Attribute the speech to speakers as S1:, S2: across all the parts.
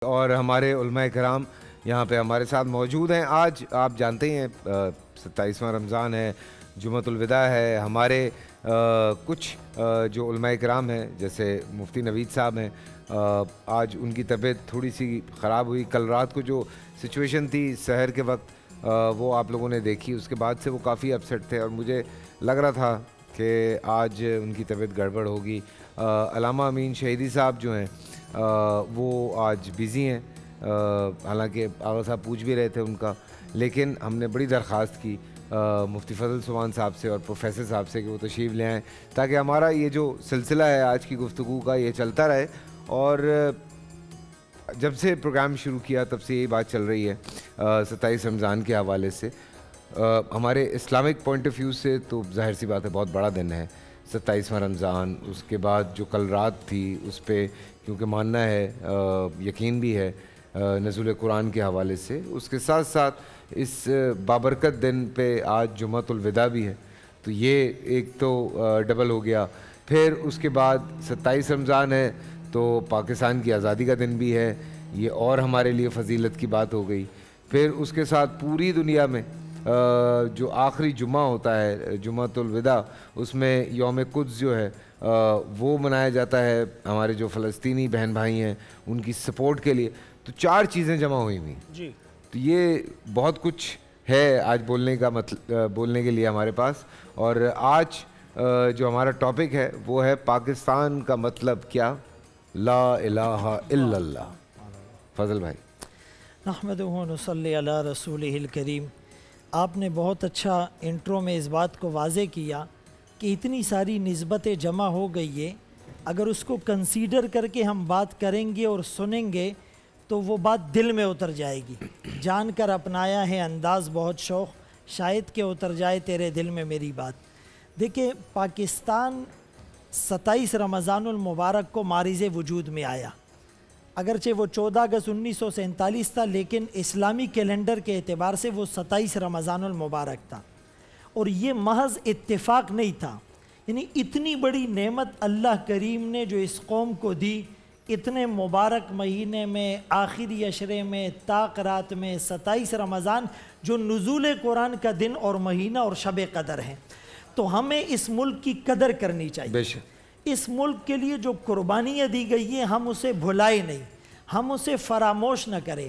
S1: اور ہمارے علماء کرام یہاں پہ ہمارے ساتھ موجود ہیں. آج آپ جانتے ہی ہیں 27واں رمضان ہے, جمعۃ الوداع ہے. ہمارے کچھ جو علماء کرام ہیں جیسے مفتی نوید صاحب ہیں, آج ان کی طبیعت تھوڑی سی خراب ہوئی. کل رات کو جو سچویشن تھی سحر کے وقت وہ آپ لوگوں نے دیکھی, اس کے بعد سے وہ کافی اپسیٹ تھے اور مجھے لگ رہا تھا کہ آج ان کی طبیعت گڑبڑ ہوگی. علامہ امین شہیدی صاحب جو ہیں وہ آج بیزی ہیں, حالانکہ آغا صاحب پوچھ بھی رہے تھے ان کا, لیکن ہم نے بڑی درخواست کی مفتی فضل سبحان صاحب سے اور پروفیسر صاحب سے کہ وہ تشریف لے آئیں تاکہ ہمارا یہ جو سلسلہ ہے آج کی گفتگو کا یہ چلتا رہے. اور جب سے پروگرام شروع کیا تب سے یہی بات چل رہی ہے 27 رمضان کے حوالے سے. ہمارے اسلامک پوائنٹ آف ویو سے تو ظاہر سی بات ہے بہت بڑا دن ہے 27واں رمضان. اس کے بعد جو کل رات تھی اس پہ کیونکہ ماننا ہے, یقین بھی ہے نزول قرآن کے حوالے سے, اس کے ساتھ ساتھ اس بابرکت دن پہ آج جمعۃ الوداع بھی ہے, تو یہ ایک تو ڈبل ہو گیا. پھر اس کے بعد 27 رمضان ہے تو پاکستان کی آزادی کا دن بھی ہے, یہ اور ہمارے لیے فضیلت کی بات ہو گئی. پھر اس کے ساتھ پوری دنیا میں جو آخری جمعہ ہوتا ہے جمعۃ الوداع, اس میں یوم قدس جو ہے وہ منایا جاتا ہے ہمارے جو فلسطینی بہن بھائی ہیں ان کی سپورٹ کے لیے. تو چار چیزیں جمع ہوئی ہوئی
S2: جی,
S1: تو یہ بہت کچھ ہے آج بولنے کا بولنے کے لیے ہمارے پاس. اور آج جو ہمارا ٹاپک ہے وہ ہے پاکستان کا مطلب کیا, لا الہ الا اللہ. فضل بھائی.
S2: نحمدہ و نصلی علی رسولہ الکریم. آپ نے بہت اچھا انٹرو میں اس بات کو واضح کیا کہ اتنی ساری نسبتیں جمع ہو گئی ہے, اگر اس کو کنسیڈر کر کے ہم بات کریں گے اور سنیں گے تو وہ بات دل میں اتر جائے گی. جان کر اپنایا ہے انداز بہت شوق, شاید کہ اتر جائے تیرے دل میں میری بات. دیکھیں, پاکستان 27 رمضان المبارک کو مارز وجود میں آیا. اگرچہ وہ 14 اگست 1947 تھا, لیکن اسلامی کیلنڈر کے اعتبار سے وہ 27 رمضان المبارک تھا. اور یہ محض اتفاق نہیں تھا, یعنی اتنی بڑی نعمت اللہ کریم نے جو اس قوم کو دی, اتنے مبارک مہینے میں آخری عشرے میں طاق رات میں 27 رمضان جو نزول قرآن کا دن اور مہینہ اور شب قدر ہیں, تو ہمیں اس ملک کی قدر کرنی چاہیے. اس ملک کے لیے جو قربانیاں دی گئی ہیں ہم اسے بھلائیں نہیں, ہم اسے فراموش نہ کریں.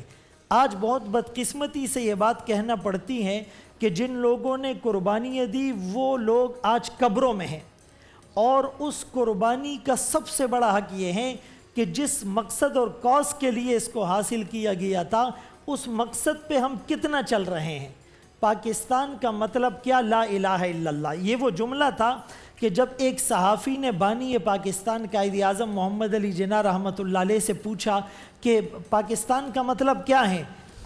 S2: آج بہت بدقسمتی سے یہ بات کہنا پڑتی ہے کہ جن لوگوں نے قربانیاں دی وہ لوگ آج قبروں میں ہیں, اور اس قربانی کا سب سے بڑا حق یہ ہے کہ جس مقصد اور کاز کے لیے اس کو حاصل کیا گیا تھا اس مقصد پہ ہم کتنا چل رہے ہیں. پاکستان کا مطلب کیا, لا الہ الا اللہ. یہ وہ جملہ تھا کہ جب ایک صحافی نے بانی پاکستان قائد اعظم محمد علی جناح رحمۃ اللہ علیہ سے پوچھا کہ پاکستان کا مطلب کیا ہے,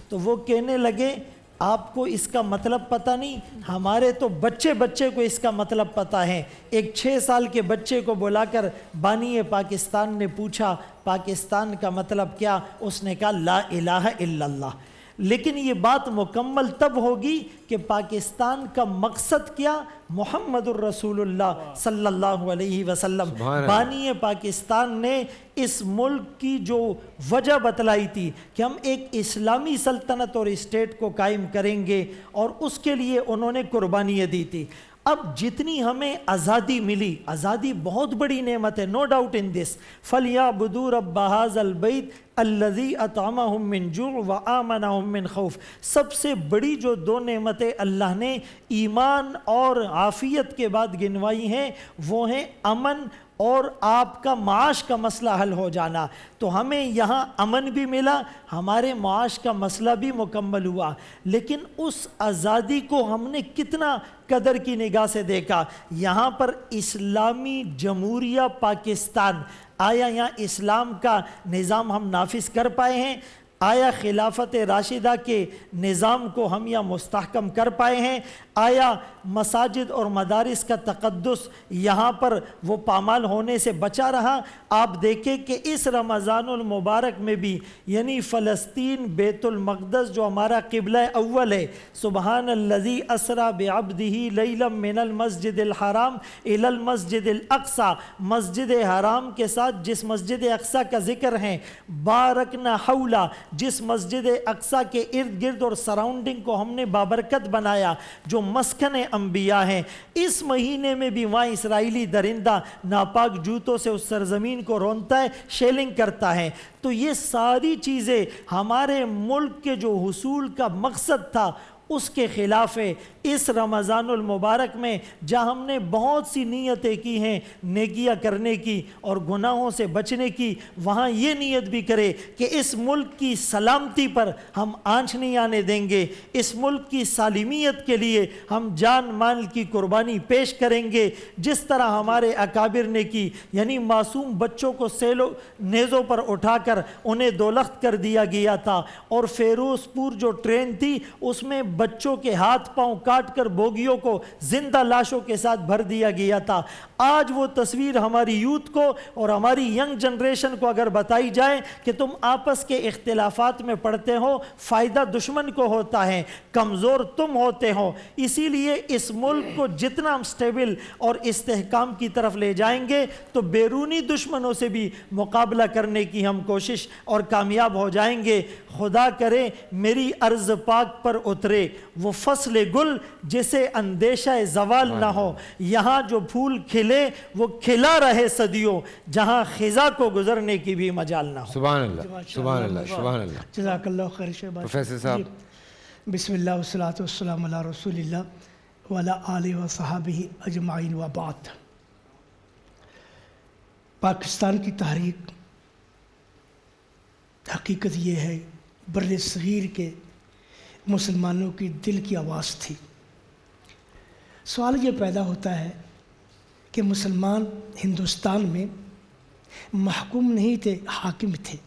S2: تو وہ کہنے لگے آپ کو اس کا مطلب پتہ نہیں, ہمارے تو بچے کو اس کا مطلب پتہ ہے. ایک 6 سال کے بچے کو بلا کر بانی پاکستان نے پوچھا پاکستان کا مطلب کیا, اس نے کہا لا الہ الا اللہ. لیکن یہ بات مکمل تب ہوگی کہ پاکستان کا مقصد کیا, محمد الرسول اللہ صلی اللہ علیہ وسلم. بانی پاکستان نے اس ملک کی جو وجہ بتلائی تھی کہ ہم ایک اسلامی سلطنت اور اسٹیٹ کو قائم کریں گے, اور اس کے لیے انہوں نے قربانیاں دی تھی. اب جتنی ہمیں آزادی ملی, آزادی بہت بڑی نعمت ہے, نو ڈاؤٹ ان دس. فَلْيَعْبُدُوا رَبَّ هَٰذَا الْبَيْتِ الَّذِي أَطْعَمَهُم مِّن جُوعٍ وَآمَنَهُم مِّن خَوْفٍ. سب سے بڑی جو 2 نعمتیں اللہ نے ایمان اور عافیت کے بعد گنوائی ہیں وہ ہیں امن اور آپ کا معاش کا مسئلہ حل ہو جانا. تو ہمیں یہاں امن بھی ملا, ہمارے معاش کا مسئلہ بھی مکمل ہوا. لیکن اس آزادی کو ہم نے کتنا قدر کی نگاہ سے دیکھا. یہاں پر اسلامی جمہوریہ پاکستان, آیا یہاں اسلام کا نظام ہم نافذ کر پائے ہیں؟ آیا خلافت راشدہ کے نظام کو ہم یہاں مستحکم کر پائے ہیں؟ آیا مساجد اور مدارس کا تقدس یہاں پر وہ پامال ہونے سے بچا رہا؟ آپ دیکھیں کہ اس رمضان المبارک میں بھی یعنی فلسطین بیت المقدس جو ہمارا قبلہ اول ہے، سبحان الذی اسری بعبدہ لیلا من المسجد الحرام الی المسجد الاقصی، مسجد حرام کے ساتھ جس مسجد اقصی کا ذکر ہے، بارکنا حولا، جس مسجد اقصی کے ارد گرد اور سراؤنڈنگ کو ہم نے بابرکت بنایا، جو مسکن انبیاء ہیں، اس مہینے میں بھی وہاں اسرائیلی درندہ ناپاک جوتوں سے اس سرزمین کو رونتا ہے، شیلنگ کرتا ہے۔ تو یہ ساری چیزیں ہمارے ملک کے جو حصول کا مقصد تھا اس کے خلاف ہے۔ اس رمضان المبارک میں جہاں ہم نے بہت سی نیتیں کی ہیں نیکیاں کرنے کی اور گناہوں سے بچنے کی، وہاں یہ نیت بھی کرے کہ اس ملک کی سلامتی پر ہم آنچ نہیں آنے دیں گے، اس ملک کی سالمیت کے لیے ہم جان مال کی قربانی پیش کریں گے، جس طرح ہمارے اکابر نے کی، یعنی معصوم بچوں کو نیزوں پر اٹھا کر انہیں دولخت کر دیا گیا تھا، اور فیروز پور جو ٹرین تھی اس میں بچوں کے ہاتھ پاؤں کاٹ کر بوگیوں کو زندہ لاشوں کے ساتھ بھر دیا گیا تھا۔ آج وہ تصویر ہماری یوتھ کو اور ہماری ینگ جنریشن کو اگر بتائی جائے کہ تم آپس کے اختلافات میں پڑتے ہو، فائدہ دشمن کو ہوتا ہے، کمزور تم ہوتے ہو، اسی لیے اس ملک کو جتنا ہم سٹیبل اور استحکام کی طرف لے جائیں گے تو بیرونی دشمنوں سے بھی مقابلہ کرنے کی ہم کوشش اور کامیاب ہو جائیں گے۔ خدا کرے میری عرض پاک پر اترے وہ فصل گل جسے اندیشہ زوال نہ ہو، یہاں جو پھول کھلے وہ کھلا رہے صدیوں، جہاں خزاں کو گزرنے کی بھی مجال نہ ہو۔
S1: سبحان اللہ، سبحان اللہ، سبحان اللہ۔
S3: جزاک اللہ خیر شہباز
S1: پروفیسر صاحب،
S3: بسم اللہ والصلاة والسلام علی رسول اللہ وعلی آلہ وصحابہ اجمعین وبعد۔ پاکستان کی تحریک حقیقت یہ ہے بر صغیر کے مسلمانوں کی دل کی آواز تھی۔ سوال یہ پیدا ہوتا ہے کہ مسلمان ہندوستان میں محکوم نہیں تھے، حاکم تھے۔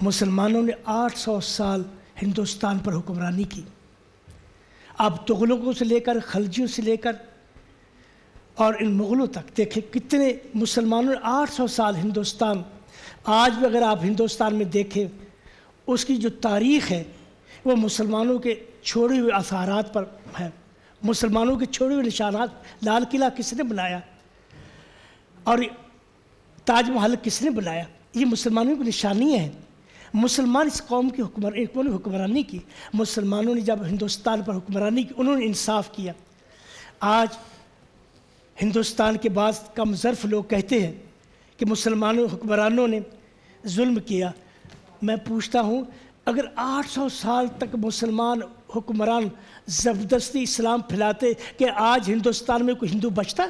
S3: مسلمانوں نے 800 سال ہندوستان پر حکمرانی کی۔ اب تغلقوں سے لے کر، خلجیوں سے لے کر اور ان مغلوں تک دیکھیں کتنے مسلمانوں نے 800 سال ہندوستان، آج بھی اگر آپ ہندوستان میں دیکھیں اس کی جو تاریخ ہے وہ مسلمانوں کے چھوڑے ہوئے اثارات پر ہے، مسلمانوں کے چھوڑے ہوئے نشانات۔ لال قلعہ کس نے بنایا اور تاج محل کس نے بنایا؟ یہ مسلمانوں کی نشانیاں ہیں۔ مسلمان اس قوم کی حکمرانی کی، مسلمانوں نے جب ہندوستان پر حکمرانی کی انہوں نے انصاف کیا۔ آج ہندوستان کے بعض کم ظرف لوگ کہتے ہیں کہ مسلمانوں حکمرانوں نے ظلم کیا۔ میں پوچھتا ہوں اگر 800 سال تک مسلمان حکمران زبردستی اسلام پھیلاتے کہ آج ہندوستان میں کوئی ہندو بچتا؟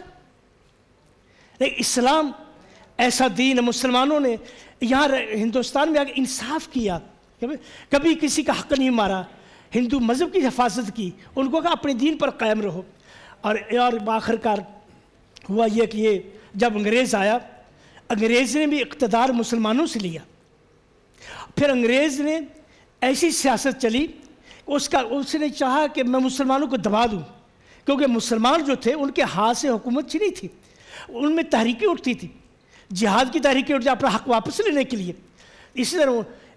S3: لیکن اسلام ایسا دین ہے، مسلمانوں نے یہاں ہندوستان میں آگے انصاف کیا، کبھی کسی کا حق نہیں مارا، ہندو مذہب کی حفاظت کی، ان کو کہا اپنے دین پر قائم رہو۔ اور آخر کار ہوا یہ کہ یہ جب انگریز آیا، انگریز نے بھی اقتدار مسلمانوں سے لیا۔ پھر انگریز نے ایسی سیاست چلی اس نے چاہا کہ میں مسلمانوں کو دبا دوں، کیونکہ مسلمان جو تھے ان کے ہاتھ سے حکومت چھنی تھی، ان میں تحریکیں اٹھتی تھی، جہاد کی تحریکیں اٹھتی اپنا حق واپس لینے کے لیے۔ اسی طرح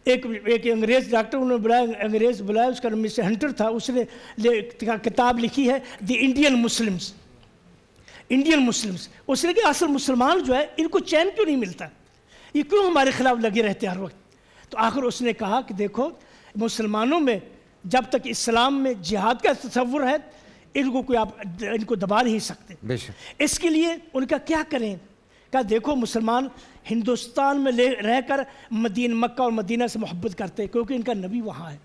S3: ایک انگریز ڈاکٹر انگریز بلایا، اس کا نام مسٹر ہنٹر تھا، اس نے کتاب لکھی ہے دی انڈین مسلمز۔ اس نے کہ اصل مسلمان جو ہے ان کو چین کیوں نہیں ملتا، یہ کیوں ہمارے خلاف لگے رہتے ہر وقت؟ تو آخر اس نے کہا کہ دیکھو مسلمانوں میں جب تک اسلام میں جہاد کا تصور ہے ان کو دبا نہیں سکتے۔ اس کے لیے ان کا کیا کریں؟ کہا دیکھو مسلمان ہندوستان میں رہ کر مکہ اور مدینہ سے محبت کرتے ہیں کیونکہ ان کا نبی وہاں ہے،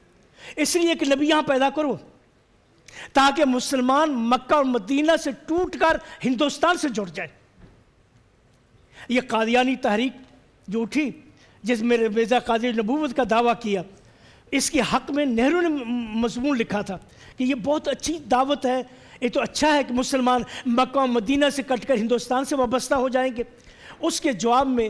S3: اس لیے کہ نبی یہاں پیدا کرو تاکہ مسلمان مکہ اور مدینہ سے ٹوٹ کر ہندوستان سے جڑ جائے۔ یہ قادیانی تحریک جو اٹھی جس میں مرزا قادری نبوت کا دعویٰ کیا، اس کے حق میں نہرو نے مضمون لکھا تھا کہ یہ بہت اچھی دعوت ہے، یہ تو اچھا ہے کہ مسلمان مکہ و مدینہ سے کٹ کر ہندوستان سے وابستہ ہو جائیں گے۔ اس کے جواب میں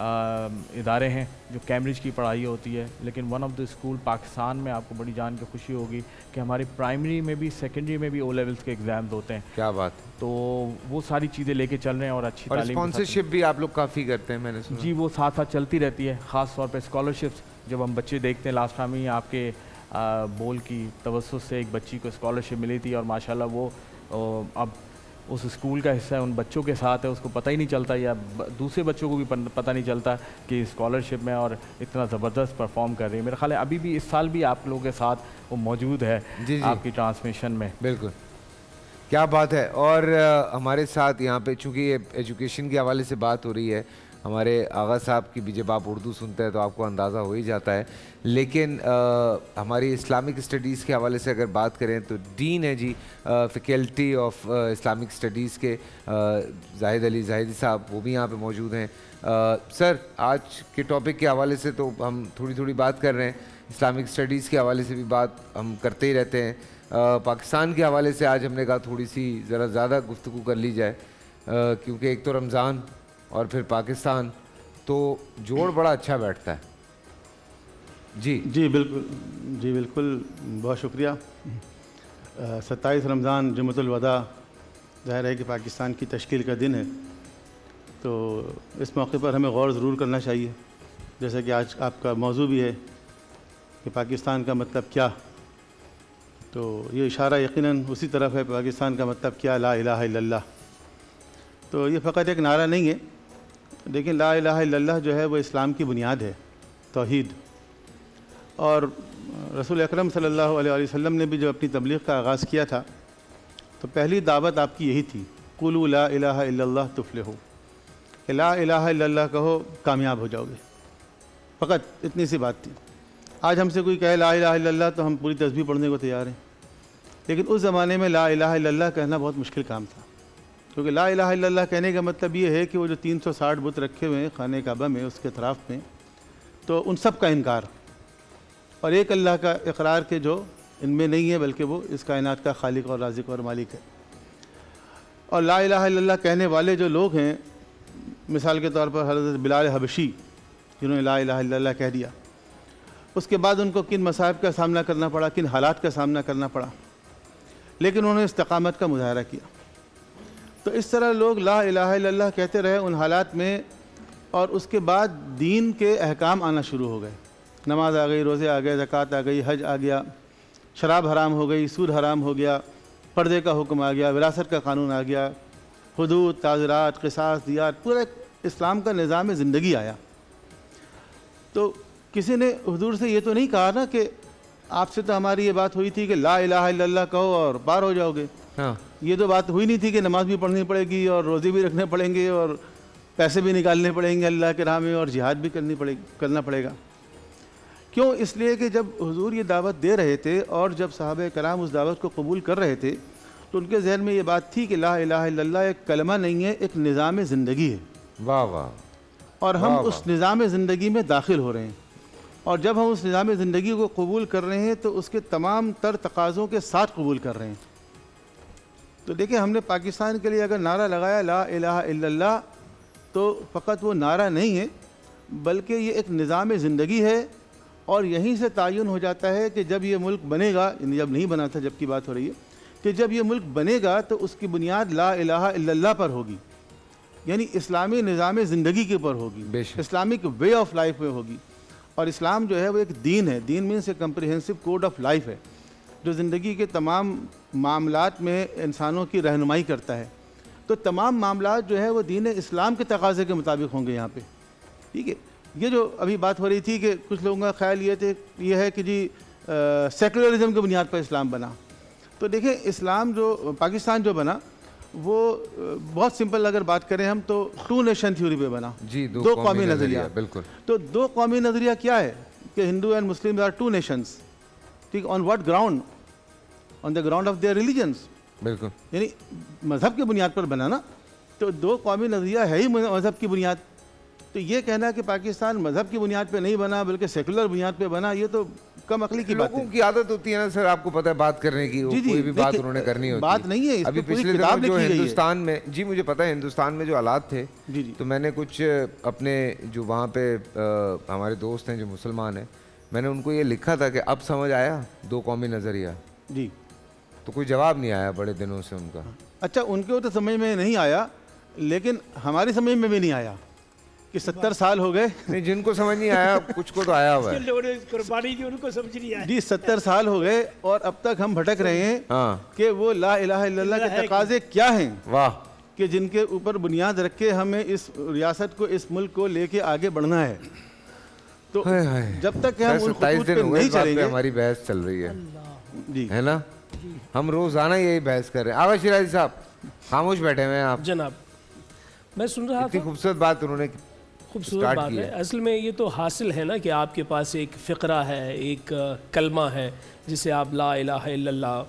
S4: ادارے ہیں جو کیمبرج کی پڑھائی ہوتی ہے، لیکن one of the school Pakistan میں آپ کو بڑی جان کے خوشی ہوگی کہ ہماری پرائمری میں بھی سیکنڈری میں بھی او لیولس کے ایگزامز ہوتے ہیں.
S1: کیا بات.
S4: تو وہ ساری چیزیں لے کے چل رہے ہیں اور اچھی تعلیم.
S1: اسپانسرشپ بھی آپ لوگ کافی کرتے ہیں میں نے سنا.
S4: جی وہ ساتھ ساتھ چلتی رہتی ہے، خاص طور پہ اسکالرشپس جب ہم بچے دیکھتے ہیں. لاسٹ ٹائم ہی آپ کے بول کی توسط سے ایک بچی کو اسکالرشپ ملی تھی اور ماشاءاللہ وہ اب اس اسکول کا حصہ ہے، ان بچوں کے ساتھ ہے، اس کو پتہ ہی نہیں چلتا یا دوسرے بچوں کو بھی پتہ نہیں چلتا کہ اسکالرشپ میں اور اتنا زبردست پرفارم کر رہی ہے. میرا خیال ہے ابھی بھی اس سال بھی آپ لوگوں کے ساتھ وہ موجود ہے آپ کی ٹرانسمیشن میں.
S1: بالکل کیا بات ہے. اور ہمارے ساتھ یہاں پہ چونکہ یہ ایجوکیشن کے حوالے سے بات ہو رہی ہے، ہمارے آغا صاحب کی بھی جب آپ اردو سنتے ہیں تو آپ کو اندازہ ہو ہی جاتا ہے، لیکن ہماری اسلامک اسٹڈیز کے حوالے سے اگر بات کریں تو ڈین ہے جی فیکلٹی آف اسلامک اسٹڈیز کے زاہد علی زاہدی صاحب، وہ بھی یہاں پہ موجود ہیں. سر آج کے ٹاپک کے حوالے سے تو ہم تھوڑی بات کر رہے ہیں، اسلامک اسٹڈیز کے حوالے سے بھی بات ہم کرتے ہی رہتے ہیں. پاکستان کے حوالے سے آج ہم نے کہا تھوڑی سی ذرا زیادہ گفتگو کر لی جائے، کیونکہ ایک تو رمضان اور پھر پاکستان، تو جوڑ بڑا اچھا بیٹھتا ہے. جی
S5: بالکل بہت شکریہ. 27 رمضان جمعۃ الوداع ظاہر ہے کہ پاکستان کی تشکیل کا دن ہے، تو اس موقع پر ہمیں غور ضرور کرنا چاہیے، جیسا کہ آج آپ کا موضوع بھی ہے کہ پاکستان کا مطلب کیا. تو یہ اشارہ یقیناً اسی طرف ہے، پاکستان کا مطلب کیا، لا الہ الا اللہ. تو یہ فقط ایک نعرہ نہیں ہے، لیکن لا الہ الا اللہ جو ہے وہ اسلام کی بنیاد ہے، توحید. اور رسول اکرم صلی اللہ علیہ وسلم نے بھی جب اپنی تبلیغ کا آغاز کیا تھا تو پہلی دعوت آپ کی یہی تھی، قولوا لا الہ الا اللہ تفلحوا، کہ لا الہ الا اللہ کہو کامیاب ہو جاؤ گے. فقط اتنی سی بات تھی. آج ہم سے کوئی کہے لا الہ الا اللہ تو ہم پوری تسبیح پڑھنے کو تیار ہیں، لیکن اس زمانے میں لا الہ الا اللہ کہنا بہت مشکل کام تھا، کیونکہ لا الہ الا اللہ کہنے کا مطلب یہ ہے کہ وہ جو 360 بت رکھے ہوئے ہیں خانہ کعبہ میں، اس کے اطراف میں، تو ان سب کا انکار، اور ایک اللہ کا اقرار کہ جو ان میں نہیں ہے بلکہ وہ اس کائنات کا خالق اور رازق اور مالک ہے. اور لا الہ الا اللہ کہنے والے جو لوگ ہیں، مثال کے طور پر حضرت بلال حبشی جنہوں نے لا الہ الا اللہ کہہ دیا، اس کے بعد ان کو کن مصائب کا سامنا کرنا پڑا، کن حالات کا سامنا کرنا پڑا، لیکن انہوں نے استقامت کا مظاہرہ کیا. تو اس طرح لوگ لا الہ الا اللہ کہتے رہے ان حالات میں، اور اس کے بعد دین کے احکام آنا شروع ہو گئے. نماز آ گئی، روزے آ گئے، زکوٰۃ آ گئی، حج آ گیا، شراب حرام ہو گئی، سود حرام ہو گیا، پردے کا حکم آ گیا، وراثت کا قانون آ گیا، حدود، تعزیرات، قصاص، دیات، پورا اسلام کا نظام زندگی آیا. تو کسی نے حضور سے یہ تو نہیں کہا نا کہ آپ سے تو ہماری یہ بات ہوئی تھی کہ لا الہ الا اللہ کہو اور پار ہو جاؤ گے. یہ تو بات ہوئی نہیں تھی کہ نماز بھی پڑھنی پڑے گی اور روزے بھی رکھنے پڑیں گے اور پیسے بھی نکالنے پڑیں گے اللہ کے راہ میں اور جہاد بھی کرنا پڑے گا. کیوں؟ اس لیے کہ جب حضور یہ دعوت دے رہے تھے اور جب صحابہ کرام اس دعوت کو قبول کر رہے تھے تو ان کے ذہن میں یہ بات تھی کہ لا الہ الا اللہ ایک کلمہ نہیں ہے، ایک نظام زندگی ہے.
S1: واہ واہ.
S5: اور ہم اس نظام زندگی میں داخل ہو رہے ہیں، اور جب ہم اس نظام زندگی کو قبول کر رہے ہیں تو اس کے تمام تر تقاضوں کے ساتھ قبول کر رہے ہیں. تو دیکھیں، ہم نے پاکستان کے لیے اگر نعرہ لگایا لا الہ الا اللہ تو فقط وہ نعرہ نہیں ہے بلکہ یہ ایک نظام زندگی ہے. اور یہیں سے تعین ہو جاتا ہے کہ جب یہ ملک بنے گا، یعنی جب نہیں بنا تھا، جب کی بات ہو رہی ہے کہ جب یہ ملک بنے گا تو اس کی بنیاد لا الہ الا اللہ پر ہوگی، یعنی اسلامی نظام زندگی کے اوپر ہوگی، اسلامک وے آف لائف میں ہوگی. اور اسلام جو ہے وہ ایک دین ہے، دین means a comprehensive code of life ہے جو زندگی کے تمام معاملات میں انسانوں کی رہنمائی کرتا ہے. تو تمام معاملات جو ہے وہ دین اسلام کے تقاضے کے مطابق ہوں گے یہاں پہ. ٹھیک ہے. یہ جو ابھی بات ہو رہی تھی کہ کچھ لوگوں کا خیال یہ ہے کہ جی سیکولرزم کی بنیاد پر اسلام بنا. تو دیکھیں، اسلام جو پاکستان جو بنا وہ بہت سمپل اگر بات کریں ہم تو 2 نیشن تھیوری پہ بنا.
S1: جی، دو قومی نظریہ. بالکل.
S5: تو 2 قومی نظریہ کیا ہے کہ Hindu and Muslim are 2 nations. ٹھیک. On what ground? On the ground of their religions.
S1: بالکل.
S5: یعنی مذہب کی بنیاد پر بنا نا. تو 2 قومی نظریہ ہے ہی مذہب کی بنیاد. تو یہ کہنا کہ پاکستان مذہب کی بنیاد پہ نہیں بنا بلکہ سیکولر بنیاد پہ بنا، یہ تو کم عقلی کی بات ہے.
S1: لوگوں کی عادت ہوتی ہے نا سر، آپ کو پتہ ہے بات کرنے کی، کوئی بھی بات انہوں نے کرنی ہوتی ہے.
S5: بات نہیں ہے،
S1: ابھی پچھلے دنوں جو ہندوستان میں، جی مجھے پتہ ہے ہندوستان میں جو حالات تھے، تو میں نے کچھ اپنے جو وہاں پہ ہمارے دوست ہیں جو مسلمان ہیں، میں نے ان کو یہ لکھا تھا کہ اب سمجھ آیا دو قومی نظریہ.
S5: جی
S1: تو کوئی جواب نہیں آیا بڑے دنوں سے ان کا.
S5: اچھا، ان کو تو سمجھ میں نہیں آیا، لیکن ہماری سمجھ میں بھی نہیں آیا کہ 70 سال ہو گئے.
S1: نہیں، جن کو سمجھ نہیں آیا کچھ کو تو آیا ہوا ہے.
S3: قربانی دی ان کو سمجھ نہیں آیا.
S5: جی 70 سال ہو گئے اور اب تک ہم بھٹک رہے ہیں کہ وہ لا الہ الا اللہ کے تقاضے کیا ہیں،
S1: واہ،
S5: کہ جن کے اوپر بنیاد رکھ کے ہمیں اس ریاست کو، اس ملک کو لے کے آگے بڑھنا ہے. تو جب تک کہ ہم ان خطوط پہ نہیں چلیں گے.
S1: ہماری بحث چل رہی ہے
S5: جی
S1: ہے نا، ہم روزانہ یہی بحث کر رہے ہیں. آغا شیرازی صاحب خاموش بیٹھے ہوئے ہیں آپ.
S6: جناب میں سن رہا
S1: اتنی
S6: تھا،
S1: خوبصورت بات انہوں نے
S6: خوبصورت بات ہے. اصل میں یہ تو حاصل ہے نا کہ آپ کے پاس ایک فقرہ ہے، ایک کلمہ ہے جسے آپ لا الہ الا اللہ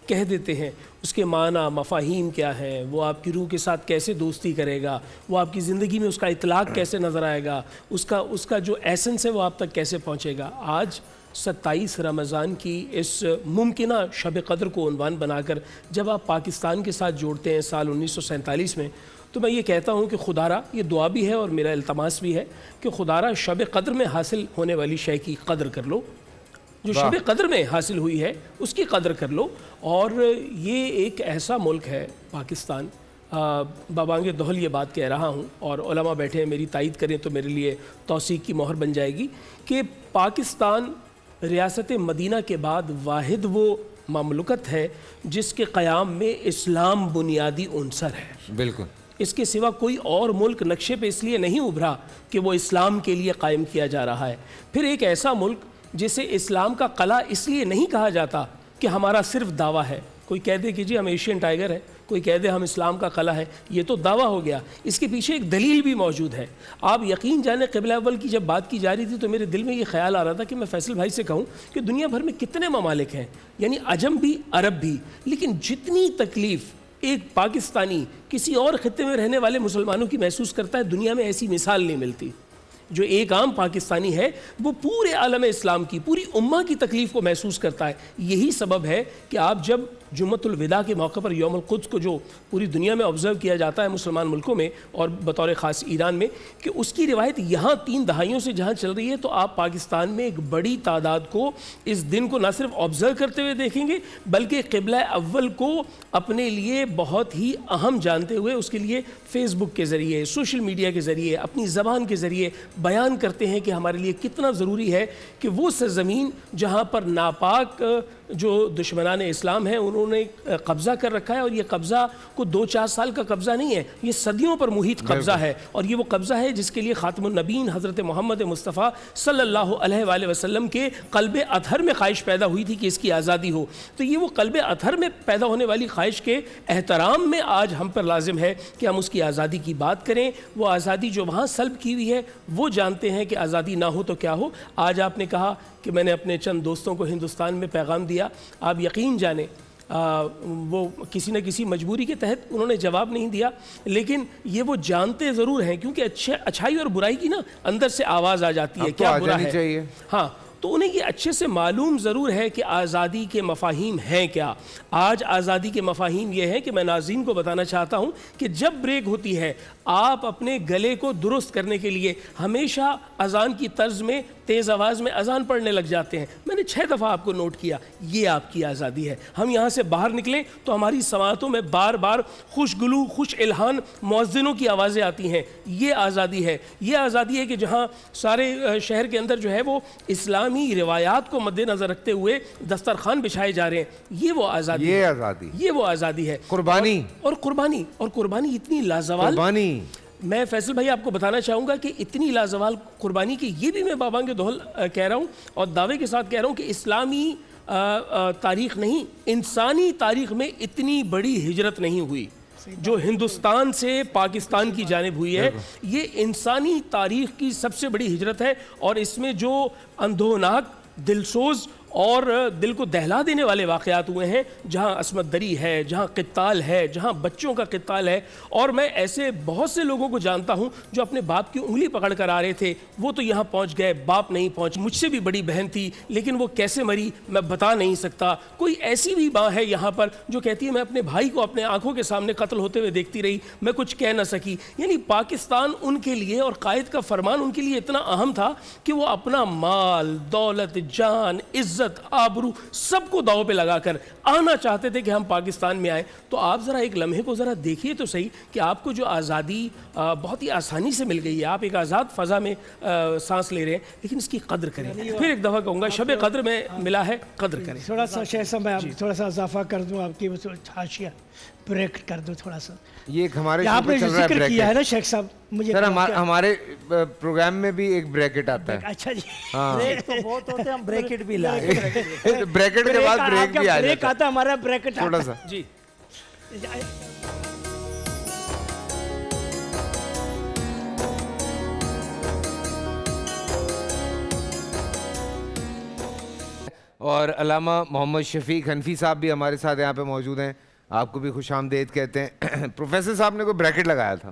S6: کہہ دیتے ہیں. اس کے معنی مفاہیم کیا ہیں، وہ آپ کی روح کے ساتھ کیسے دوستی کرے گا، وہ آپ کی زندگی میں اس کا اطلاق کیسے نظر آئے گا، اس کا جو ایسنس ہے وہ آپ تک کیسے پہنچے گا. آج 27 رمضان کی اس ممکنہ شب قدر کو عنوان بنا کر جب آپ پاکستان کے ساتھ جوڑتے ہیں سال 1947 میں، تو میں یہ کہتا ہوں کہ خدارہ، یہ دعا بھی ہے اور میرا التماس بھی ہے کہ خدارہ شب قدر میں حاصل ہونے والی شے کی قدر کر لو، جو شب قدر میں حاصل ہوئی ہے اس کی قدر کر لو. اور یہ ایک ایسا ملک ہے پاکستان، بابانگ دہل یہ بات کہہ رہا ہوں اور علماء بیٹھے ہیں میری تائید کریں تو میرے لیے توثیق کی مہر بن جائے گی، کہ پاکستان ریاست مدینہ کے بعد واحد وہ مملکت ہے جس کے قیام میں اسلام بنیادی عنصر ہے.
S1: بالکل،
S6: اس کے سوا کوئی اور ملک نقشے پہ اس لیے نہیں ابھرا کہ وہ اسلام کے لیے قائم کیا جا رہا ہے. پھر ایک ایسا ملک جسے اسلام کا قلعہ اس لیے نہیں کہا جاتا کہ ہمارا صرف دعویٰ ہے. کوئی کہہ دے کہ جی ہم ایشین ٹائیگر ہیں، کوئی کہہ دے ہم اسلام کا قلعہ ہے، یہ تو دعویٰ ہو گیا. اس کے پیچھے ایک دلیل بھی موجود ہے. آپ یقین جانیں قبلہ اول کی جب بات کی جا رہی تھی تو میرے دل میں یہ خیال آ رہا تھا کہ میں فیصل بھائی سے کہوں کہ دنیا بھر میں کتنے ممالک ہیں، یعنی عجم بھی عرب بھی، لیکن جتنی تکلیف ایک پاکستانی کسی اور خطے میں رہنے والے مسلمانوں کی محسوس کرتا ہے، دنیا میں ایسی مثال نہیں ملتی. جو ایک عام پاکستانی ہے وہ پورے عالم اسلام کی، پوری امہ کی تکلیف کو محسوس کرتا ہے. یہی سبب ہے کہ آپ جب جمعۃ الوداع کے موقع پر یوم القدس کو جو پوری دنیا میں آبزرو کیا جاتا ہے مسلمان ملکوں میں اور بطور خاص ایران میں، کہ اس کی روایت یہاں 3 دہائیوں سے جہاں چل رہی ہے، تو آپ پاکستان میں ایک بڑی تعداد کو اس دن کو نہ صرف آبزرو کرتے ہوئے دیکھیں گے بلکہ قبلہ اول کو اپنے لیے بہت ہی اہم جانتے ہوئے اس کے لیے فیس بک کے ذریعے، سوشل میڈیا کے ذریعے، اپنی زبان کے ذریعے بیان کرتے ہیں کہ ہمارے لیے کتنا ضروری ہے کہ وہ سرزمین جہاں پر ناپاک جو دشمنان اسلام ہیں انہوں نے قبضہ کر رکھا ہے، اور یہ قبضہ کو 2-4 سال کا قبضہ نہیں ہے، یہ صدیوں پر محیط قبضہ ہے. اور یہ وہ قبضہ ہے جس کے لیے خاتم النبیین حضرت محمد مصطفیٰ صلی اللہ علیہ وآلہ وسلم کے قلب اطہر میں خواہش پیدا ہوئی تھی کہ اس کی آزادی ہو. تو یہ وہ قلب اطہر میں پیدا ہونے والی خواہش کے احترام میں آج ہم پر لازم ہے کہ ہم اس کی آزادی کی بات کریں. وہ آزادی جو وہاں سلب کی ہوئی ہے وہ جانتے ہیں کہ آزادی نہ ہو تو کیا ہو. آج آپ نے کہا کہ میں نے اپنے چند دوستوں کو ہندوستان میں پیغام دیا، آپ یقین جانیں وہ کسی نہ کسی مجبوری کے تحت انہوں نے جواب نہیں دیا، لیکن یہ وہ جانتے ضرور ہیں کیونکہ اچھائی اور برائی کی نا اندر سے آواز آ جاتی ہے، کیا برا ہے. ہاں، تو انہیں یہ اچھے سے معلوم ضرور ہے کہ آزادی کے مفاہیم ہیں کیا. آج آزادی کے مفاہیم یہ ہیں کہ میں ناظرین کو بتانا چاہتا ہوں کہ جب بریک ہوتی ہے آپ اپنے گلے کو درست کرنے کے لیے ہمیشہ اذان کی طرز میں تیز آواز میں اذان پڑھنے لگ جاتے ہیں. میں نے 6 دفعہ آپ کو نوٹ کیا، یہ آپ کی آزادی ہے. ہم یہاں سے باہر نکلیں تو ہماری سماعتوں میں بار بار خوش گلو خوش الہان مؤذنوں کی آوازیں آتی ہیں، یہ آزادی ہے. یہ آزادی ہے کہ جہاں سارے شہر کے اندر جو ہے وہ اسلامی روایات کو مد نظر رکھتے ہوئے دسترخوان بچھائے جا رہے ہیں. یہ وہ آزادی ہے، یہ وہ آزادی ہے.
S1: قربانی
S6: اور قربانی اتنی لازوال. میں فیصل بھائی آپ کو بتانا چاہوں گا کہ اتنی لازوال قربانی کی یہ بھی میں بابانگ دہل کہہ رہا ہوں اور دعوے کے ساتھ کہہ رہا ہوں کہ اسلامی تاریخ نہیں، انسانی تاریخ میں اتنی بڑی ہجرت نہیں ہوئی جو ہندوستان سے پاکستان کی جانب ہوئی ہے. یہ انسانی تاریخ کی سب سے بڑی ہجرت ہے اور اس میں جو اندھوناک، دلسوز اور دل کو دہلا دینے والے واقعات ہوئے ہیں، جہاں عصمت دری ہے، جہاں قتال ہے، جہاں بچوں کا قتال ہے. اور میں ایسے بہت سے لوگوں کو جانتا ہوں جو اپنے باپ کی انگلی پکڑ کر آ رہے تھے، وہ تو یہاں پہنچ گئے، باپ نہیں پہنچ. مجھ سے بھی بڑی بہن تھی لیکن وہ کیسے مری میں بتا نہیں سکتا. کوئی ایسی بھی ماں ہے یہاں پر جو کہتی ہے میں اپنے بھائی کو اپنے آنکھوں کے سامنے قتل ہوتے ہوئے دیکھتی رہی، میں کچھ کہہ نہ سکی. یعنی پاکستان ان کے لیے اور قائد کا فرمان ان کے لیے اتنا اہم تھا کہ وہ اپنا مال، دولت، جان، عزت، آبرو سب کو داؤ پہ لگا کر آنا چاہتے تھے کہ ہم پاکستان میں آئیں. تو آپ ذرا ایک لمحے کو ذرا دیکھیے تو صحیح کہ آپ کو جو آزادی بہت ہی آسانی سے مل گئی ہے، آپ ایک آزاد فضا میں سانس لے رہے ہیں، لیکن اس کی قدر کریں. پھر ایک دفعہ کہوں گا شب قدر میں ملا ہے، قدر کریں.
S3: تھوڑا سا شیخ صاحب میں تھوڑا سا اضافہ کر دوں، آپ کی حاشیہ بریک کر دو تھوڑا سا.
S1: یہ ایک ہمارے
S3: آپ نے ذکر کیا ہے نا شیخ صاحب، مجھے
S1: سر ہمارے پروگرام میں بھی ایک بریکٹ آتا ہے.
S3: اچھا جی،
S2: بریک تو بہت ہوتے ہیں، ہم بریکٹ بھی لائے.
S1: بریکٹ کے بعد بریک بھی آ
S3: بریک
S1: جاتا
S3: آتا ہے، ہمارا بریکٹ
S1: ہے تھوڑا سا.
S6: جی
S1: اور علامہ محمد شفیق حنفی صاحب بھی ہمارے ساتھ یہاں پہ موجود ہیں، آپ کو بھی خوش آمدید کہتے ہیں. پروفیسر صاحب نے کوئی بریکٹ لگایا تھا.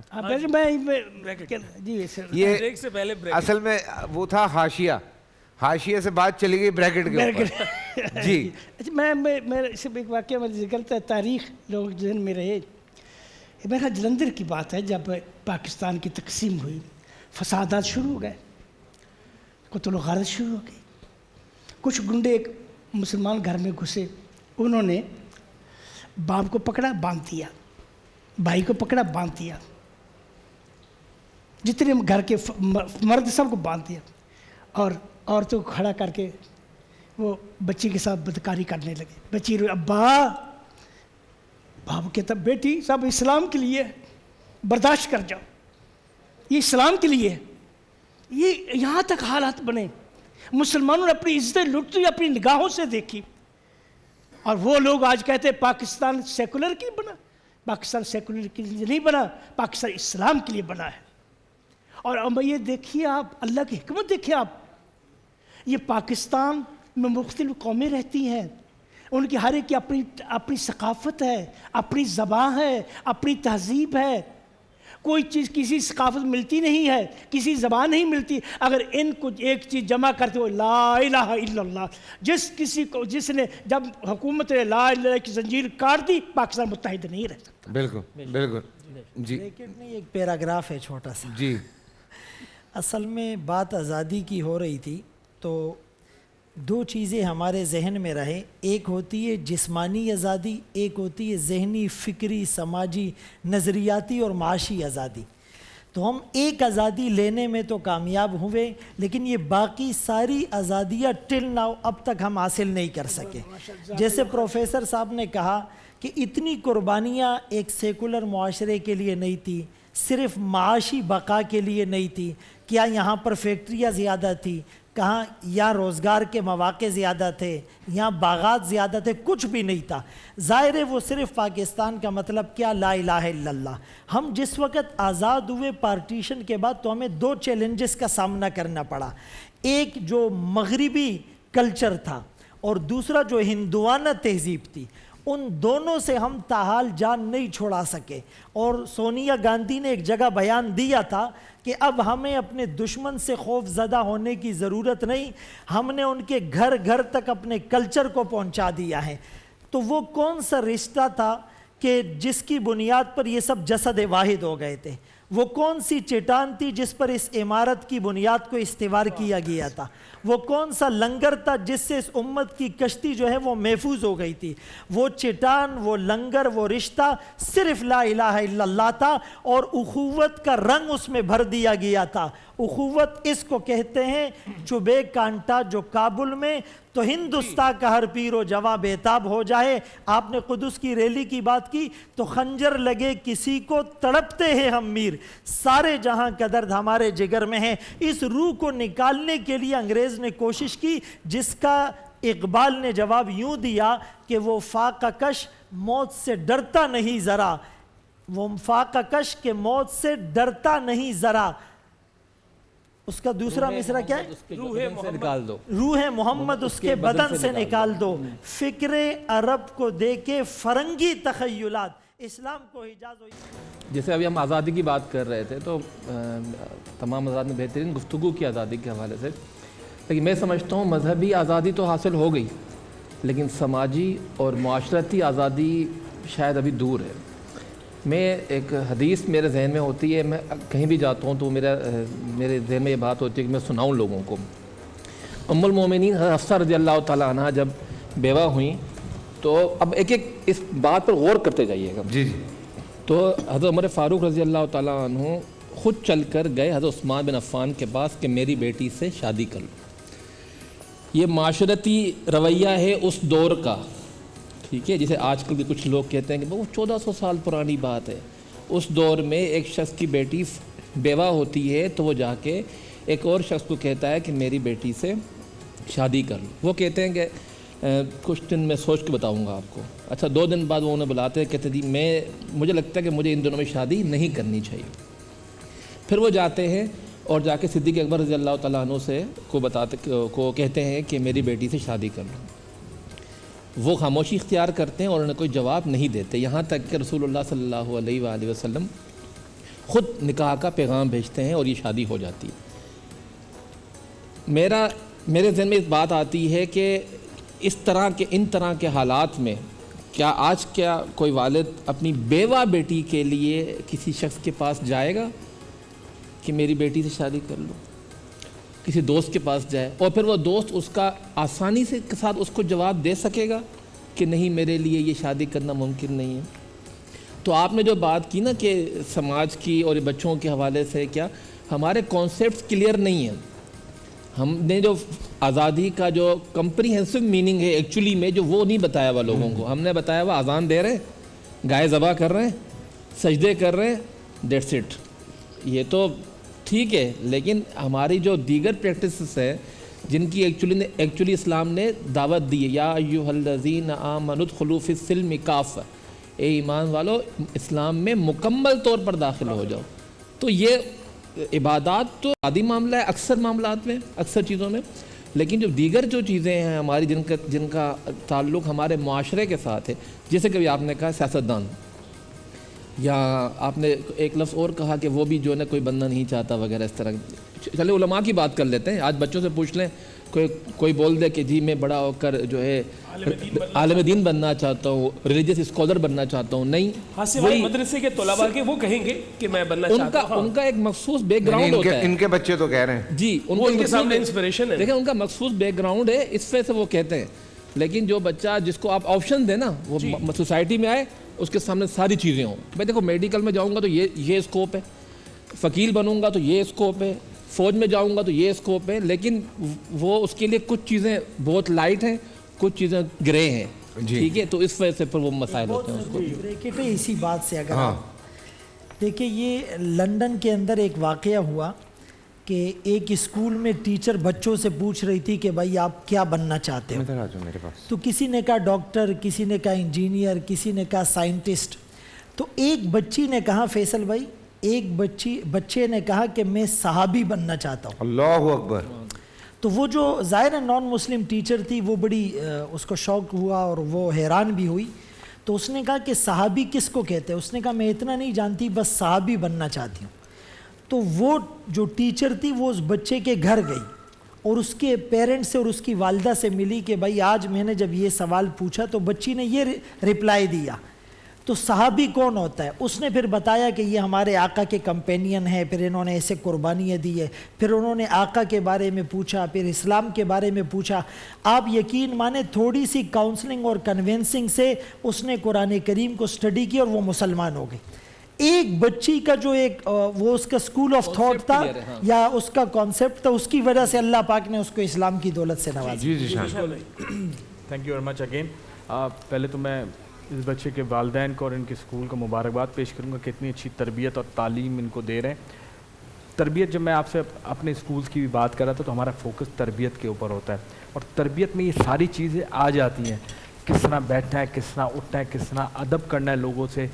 S1: یہ
S6: بریک سے پہلے بریک.
S1: اصل میں وہ تھا حاشیہ، حاشیہ سے بات چلی گئی بریکٹ کے اوپر. جی
S3: اچھا، میں ایک واقعہ میں ذکر کرتا ہے، تاریخ لوگ ذہن میں رہے. میرا جلندھر کی بات ہے، جب پاکستان کی تقسیم ہوئی فسادات شروع ہو گئے، قتل و غارت شروع ہو گئی. کچھ گنڈے ایک مسلمان گھر میں گھسے، انہوں نے باپ کو پکڑا باندھ دیا، بھائی کو پکڑا باندھ دیا، جتنے گھر کے مرد سب کو باندھ دیا، اور عورتوں کو کھڑا کر کے وہ بچی کے ساتھ بدکاری کرنے لگے. بچی روئی، ابا. باپ کہتا بیٹی سب اسلام کے لیے، برداشت کر جاؤ، یہ اسلام کے لیے. یہ یہاں تک حالات بنے. مسلمانوں نے اپنی عزتیں لٹتی اپنی نگاہوں سے دیکھی، اور وہ لوگ آج کہتے ہیں پاکستان سیکولر کے لیے بنا. پاکستان سیکولر کے لیے نہیں بنا، پاکستان اسلام کے لیے بنا ہے. اور اب یہ دیکھیے آپ، اللہ کی حکمت دیکھیے آپ. یہ پاکستان میں مختلف قومیں رہتی ہیں، ان کی ہر ایک کی اپنی ثقافت ہے، اپنی زبان ہے، اپنی تہذیب ہے. کوئی چیز کسی ثقافت ملتی نہیں ہے، کسی زبان نہیں ملتی. اگر ان کو ایک چیز جمع کرتے ہو لا الہ الا اللہ، جس نے جب حکومت نے لا الہ کی زنجیر کاٹ دی، پاکستان متحد نہیں رہ سکتا.
S1: بالکل بالکل. جی
S2: بریکٹ میں ایک پیراگراف ہے چھوٹا سا.
S1: جی
S2: اصل میں بات آزادی کی ہو رہی تھی تو دو چیزیں ہمارے ذہن میں رہے. ایک ہوتی ہے جسمانی آزادی، ایک ہوتی ہے ذہنی، فکری، سماجی، نظریاتی اور معاشی آزادی. تو ہم ایک آزادی لینے میں تو کامیاب ہوئے، لیکن یہ باقی ساری آزادیاں ٹل ناؤ اب تک ہم حاصل نہیں کر سکے. جیسے پروفیسر صاحب نے کہا کہ اتنی قربانیاں ایک سیکولر معاشرے کے لیے نہیں تھی، صرف معاشی بقا کے لیے نہیں تھی. کیا یہاں پر فیکٹریاں زیادہ تھی؟ کہاں یا روزگار کے مواقع زیادہ تھے؟ یہاں باغات زیادہ تھے؟ کچھ بھی نہیں تھا. ظاہر ہے وہ صرف پاکستان کا مطلب کیا، لا الہ الا اللہ. ہم جس وقت آزاد ہوئے پارٹیشن کے بعد تو ہمیں دو چیلنجز کا سامنا کرنا پڑا. ایک جو مغربی کلچر تھا اور دوسرا جو ہندوانہ تہذیب تھی. ان دونوں سے ہم تاحال جان نہیں چھوڑا سکے. اور سونیا گاندھی نے ایک جگہ بیان دیا تھا کہ اب ہمیں اپنے دشمن سے خوف زدہ ہونے کی ضرورت نہیں، ہم نے ان کے گھر گھر تک اپنے کلچر کو پہنچا دیا ہے. تو وہ کون سا رشتہ تھا کہ جس کی بنیاد پر یہ سب جسد واحد ہو گئے تھے؟ وہ کون سی چٹان تھی جس پر اس عمارت کی بنیاد کو استوار کیا گیا تھا؟ وہ کون سا لنگر تھا جس سے اس امت کی کشتی جو ہے وہ محفوظ ہو گئی تھی؟ وہ چٹان، وہ لنگر، وہ رشتہ صرف لا الہ الا اللہ تھا، اور اخوت کا رنگ اس میں بھر دیا گیا تھا. اخوت اس کو کہتے ہیں چبے کانٹا جو کابل میں، تو ہندوستان کا ہر پیر و جواں بےتاب ہو جائے. آپ نے قدس کی ریلی کی بات کی تو خنجر لگے کسی کو تڑپتے ہیں ہم میر، سارے جہاں کا درد ہمارے جگر میں ہے. اس روح کو نکالنے کے لیے انگریز نے کوشش کی، جس کا اقبال نے جواب یوں دیا کہ وہ فاقہ کش موت سے ڈرتا نہیں ذرا، وہ فاقہ کش کے موت سے ڈرتا نہیں ذرا. اس کا دوسرا مصرع کیا ہے؟
S6: روح محمد
S4: نکال دو،
S2: روح محمد اس کے بدن سے نکال دو، فکر عرب کو دے کے فرنگی تخیلات، اسلام کو حجاز و
S7: جیسے ابھی ہم آزادی کی بات کر رہے تھے تو تمام آزاد میں بہترین گفتگو کی آزادی کے حوالے سے، لیکن میں سمجھتا ہوں مذہبی آزادی تو حاصل ہو گئی لیکن سماجی اور معاشرتی آزادی شاید ابھی دور ہے۔ میں ایک حدیث میرے ذہن میں ہوتی ہے، میں کہیں بھی جاتا ہوں تو میرے ذہن میں یہ بات ہوتی ہے کہ میں سناؤں لوگوں کو۔ ام المومنین حضرت حفصہ رضی اللہ تعالیٰ عنہ جب بیوہ ہوئیں تو اب ایک ایک اس بات پر غور کرتے جائیے گا۔
S1: جی جی۔
S7: تو حضرت عمر فاروق رضی اللہ تعالیٰ عنہ خود چل کر گئے حضرت عثمان بن عفان کے پاس کہ میری بیٹی سے شادی کر لو۔ یہ معاشرتی رویہ ہے اس دور کا، ٹھیک ہے، جسے آج کل بھی کچھ لوگ کہتے ہیں کہ وہ 1400 سال پرانی بات ہے۔ اس دور میں ایک شخص کی بیٹی بیوہ ہوتی ہے تو وہ جا کے ایک اور شخص کو کہتا ہے کہ میری بیٹی سے شادی کر لو۔ وہ کہتے ہیں کہ کچھ دن میں سوچ کے بتاؤں گا آپ کو۔ اچھا 2 دن بعد وہ انہیں بلاتے ہیں، کہتے جی مجھے لگتا ہے کہ مجھے ان دنوں میں شادی نہیں کرنی چاہیے۔ پھر وہ جاتے ہیں اور جا کے صدیق اکبر رضی اللہ تعالیٰ عنہ سے کو کہتے ہیں کہ میری بیٹی سے شادی کر لو۔ وہ خاموشی اختیار کرتے ہیں اور انہیں کوئی جواب نہیں دیتے، یہاں تک کہ رسول اللہ صلی اللہ علیہ وآلہ وسلم خود نکاح کا پیغام بھیجتے ہیں اور یہ شادی ہو جاتی ہے۔ میرے ذہن میں اس بات آتی ہے کہ ان طرح کے حالات میں کیا کوئی والد اپنی بیوہ بیٹی کے لیے کسی شخص کے پاس جائے گا کہ میری بیٹی سے شادی کر لو؟ کسی دوست کے پاس جائے اور پھر وہ دوست اس کا آسانی سے کے ساتھ اس کو جواب دے سکے گا کہ نہیں میرے لیے یہ شادی کرنا ممکن نہیں ہے؟ تو آپ نے جو بات کی نا کہ سماج کی اور بچوں کے حوالے سے کیا ہمارے کانسیپٹس کلیئر نہیں ہیں۔ ہم نے جو آزادی کا جو کمپریہنسو میننگ ہے ایکچولی میں جو وہ نہیں بتایا ہوا لوگوں کو۔ ہم نے بتایا ہوا اذان دے رہے ہیں، گائے ذبح کر رہے ہیں، سجدے کر رہے ہیں، دیٹس اٹ۔ یہ تو ٹھیک ہے، لیکن ہماری جو دیگر پریکٹسز ہیں جن کی ایکچولی اسلام نے دعوت دی ہے، یا ایھا الذین آمنوا ادخلوا فی السلم کافہ، اے ایمان والو اسلام میں مکمل طور پر داخل ہو جاؤ۔ تو یہ عبادات تو عادی معاملہ ہے اکثر معاملات میں، اکثر چیزوں میں، لیکن جو دیگر جو چیزیں ہیں ہماری جن کا تعلق ہمارے معاشرے کے ساتھ ہے، جیسے کہ آپ نے کہا سیاستدان، یا آپ نے ایک لفظ اور کہا کہ وہ بھی جو ہے کوئی بننا نہیں چاہتا وغیرہ اس طرح۔ چلے علماء کی بات کر لیتے ہیں۔ آج بچوں سے پوچھ لیں، کوئی بول دے کہ جی میں بڑا ہو کر جو ہے عالم دین بننا چاہتا ہوں، ریلیجیس اسکالر بننا چاہتا ہوں، نہیں،
S6: وہی مدرسے کے طلباء کے وہ کہیں گے کہ میں بننا چاہتا ہوں۔
S7: ان کا ایک مخصوص بیک گراؤنڈ ہوتا ہے۔
S1: ان کے بچے تو کہہ رہے ہیں
S7: جی،
S6: ان کے سامنے انسپریشن ہے،
S7: دیکھیں ان کا مخصوص بیک گراؤنڈ ہے، اس وجہ سے وہ کہتے ہیں۔ لیکن جو بچہ جس کو آپ آپشن دیں نا، وہ سوسائٹی میں آئے، اس کے سامنے ساری چیزیں ہوں۔ میں دیکھو میڈیکل میں جاؤں گا تو یہ اسکوپ ہے، وکیل بنوں گا تو یہ اسکوپ ہے، فوج میں جاؤں گا تو یہ اسکوپ ہے، لیکن وہ اس کے لیے کچھ چیزیں بہت لائٹ ہیں، کچھ چیزیں گرے ہیں، ٹھیک ہے، تو اس وجہ سے پھر وہ مسائل ہوتے ہیں اس کو۔
S2: بریکٹ ہے اسی بات سے۔ اگر دیکھیں یہ لندن کے اندر ایک واقعہ ہوا کہ ایک اسکول میں ٹیچر بچوں سے پوچھ رہی تھی کہ بھائی آپ کیا بننا چاہتے ہو؟ تو کسی نے کہا ڈاکٹر، کسی نے کہا انجینئر، کسی نے کہا سائنٹسٹ۔ تو ایک بچی نے کہا، فیصل بھائی، ایک بچے نے کہا کہ میں صحابی بننا چاہتا ہوں۔
S1: اللہ اکبر۔
S2: تو وہ جو ظاہر نان مسلم ٹیچر تھی وہ بڑی اس کو شوق ہوا اور وہ حیران بھی ہوئی۔ تو اس نے کہا کہ صحابی کس کو کہتے ہیں؟ اس نے کہا میں اتنا نہیں جانتی، بس صحابی بننا چاہتی ہوں۔ تو وہ جو ٹیچر تھی وہ اس بچے کے گھر گئی اور اس کے پیرنٹس سے اور اس کی والدہ سے ملی کہ بھائی آج میں نے جب یہ سوال پوچھا تو بچی نے یہ رپلائی دیا۔ تو صحابی کون ہوتا ہے؟ اس نے پھر بتایا کہ یہ ہمارے آقا کے کمپینین ہیں، پھر انہوں نے ایسے قربانیاں دی ہے، پھر انہوں نے آقا کے بارے میں پوچھا، پھر اسلام کے بارے میں پوچھا۔ آپ یقین مانیں تھوڑی سی کاؤنسلنگ اور کنونسنگ سے اس نے قرآن کریم کو سٹڈی کی اور وہ مسلمان ہو گئی۔ ایک بچی کا جو وہ اس کا اسکول آف تھاٹ تھا یا اس کا کانسیپٹ تھا، اس کی وجہ سے اللہ پاک نے اس کو اسلام کی دولت سے نوازا۔
S1: جی جی
S4: thank you very much again. پہلے تو میں اس بچے کے والدین کو اور ان کے اسکول کو مبارکباد پیش کروں گا کہ اتنی اچھی تربیت اور تعلیم ان کو دے رہے ہیں۔ تربیت، جب میں آپ سے اپنے اسکولس کی بھی بات کر رہا تھا تو ہمارا فوکس تربیت کے اوپر ہوتا ہے، اور تربیت میں یہ ساری چیزیں آ جاتی ہیں، کس طرح بیٹھنا ہے، کس طرح اٹھنا ہے، کس طرح ادب کرنا ہے لوگوں سے،